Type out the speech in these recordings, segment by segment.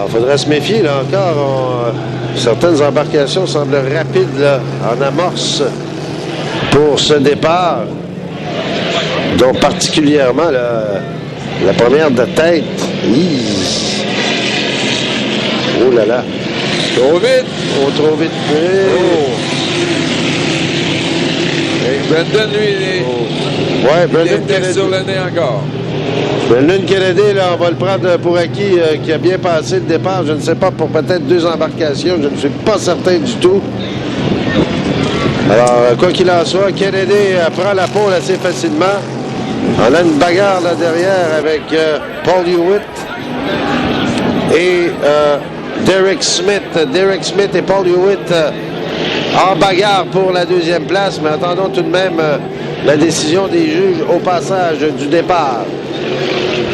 Il faudrait se méfier, là, encore. Certaines embarcations semblent rapides, là, en amorce pour ce départ. Donc, particulièrement, la première de tête. Oh là là. Trop vite. Oh, trop vite. Oh. Et Brendan, lui, Ouais, Brendan il était Kennedy. sur le nez encore. Brendan Kennedy, là, on va le prendre pour acquis, qui a bien passé le départ. Je ne sais pas, pour peut-être 2 embarcations. Je ne suis pas certain du tout. Alors, quoi qu'il en soit, Kennedy prend la pole assez facilement. On a une bagarre là derrière avec Paul Hewitt et Derek Smith. Derek Smith et Paul Hewitt en bagarre pour la 2e place, mais attendons tout de même la décision des juges au passage du départ.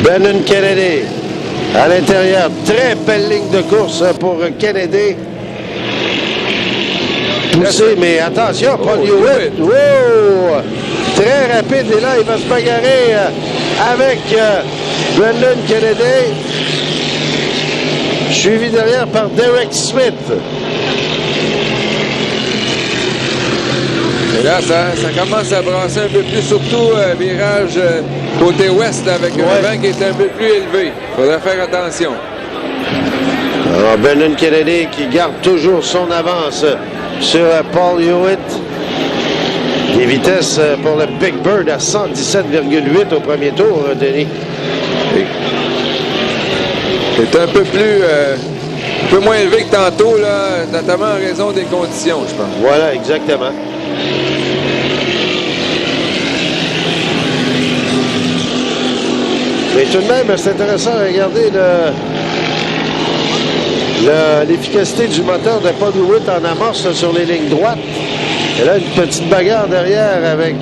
Brendan Kennedy à l'intérieur. Très belle ligne de course pour Kennedy. Poussé, mais attention, Paul Hewitt. Wow! Très rapide, et là, il va se bagarrer avec Brendan Kennedy. Suivi derrière par Derek Smith. Et là, ça commence à brasser un peu plus, surtout virage côté ouest, avec un vent qui est un peu plus élevé. Il faudra faire attention. Alors, Brendan Kennedy qui garde toujours son avance sur Paul Hewitt. Les vitesses pour le Big Bird à 117,8 au premier tour, Denis. C'est un peu plus... un peu moins élevé que tantôt, là, notamment en raison des conditions, je pense. Voilà, exactement. Mais tout de même, c'est intéressant de regarder l'efficacité du moteur de Paul Hewitt en amorce sur les lignes droites. Et là, une petite bagarre derrière avec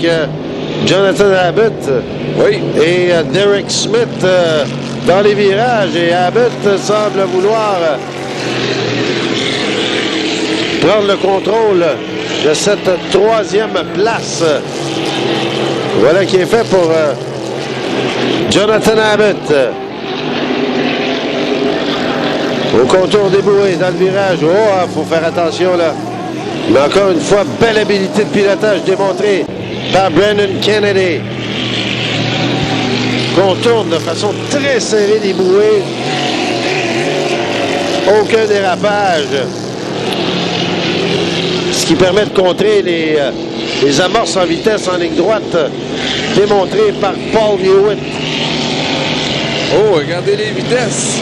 Jonathan Abbott et Derek Smith dans les virages. Et Abbott semble vouloir prendre le contrôle de cette 3e place. Voilà qui est fait pour Jonathan Abbott. Au contour des bouées, dans le virage. Oh, il faut faire attention là. Mais encore une fois, belle habilité de pilotage démontrée par Brendan Kennedy. Contourne de façon très serrée les bouées. Aucun dérapage. Ce qui permet de contrer les amorces en vitesse en ligne droite démontrées par Paul Hewitt. Oh, regardez les vitesses.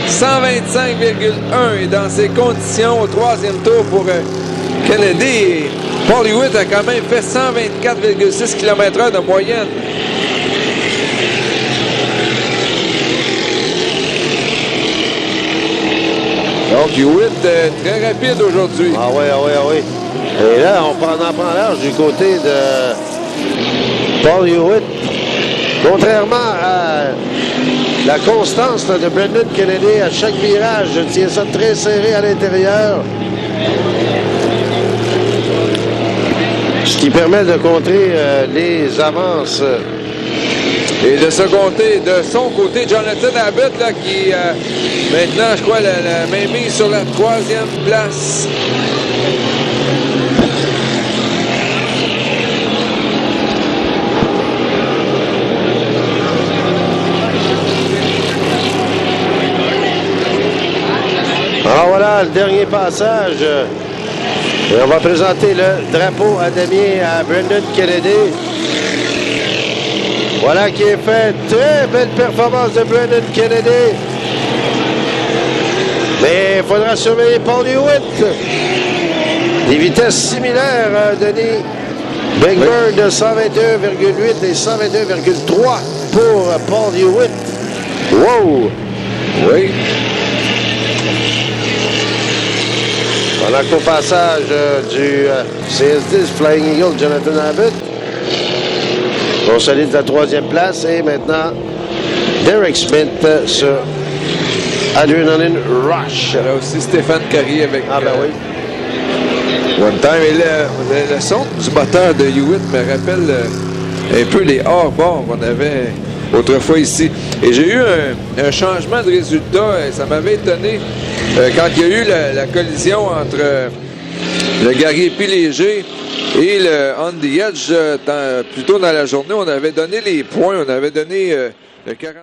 125,1 et dans ces conditions au 3e tour pour Kennedy. Paul Hewitt a quand même fait 124,6 km/h de moyenne. Donc Hewitt très rapide aujourd'hui. Ah oui. Et là, on en prend large du côté de Paul Hewitt. Contrairement à la constance de Brendan Kennedy à chaque virage, je tiens ça très serré à l'intérieur. Ce qui permet de contrer les avances. Et de son côté, Jonathan Abbott, là, qui maintenant, je crois, la main mise sur la 3e place. Alors voilà, le dernier passage. Et on va présenter le drapeau à damier à Brendan Kennedy. Voilà qui est fait. Très belle performance de Brendan Kennedy. Mais il faudra surveiller Paul Hewitt. Des vitesses similaires, Denis. Big Bird de 121,8 et 122,3 pour Paul Hewitt. Wow! Oui. Voilà qu'au passage du CS10 Flying Eagle, Jonathan Abbott consolide la 3e place. Et maintenant, Derek Smith sur Adrenaline Rush. Il y a aussi Stéphane Carrier avec oui. One Time. Et le son du moteur de Hewitt me rappelle un peu les hors-bords qu'on avait autrefois ici. Et j'ai eu un changement de résultat. Ça m'avait étonné quand il y a eu la collision entre le Gariépy léger et le On the Edge. Plus tôt dans la journée, on avait donné les points. On avait donné le 40.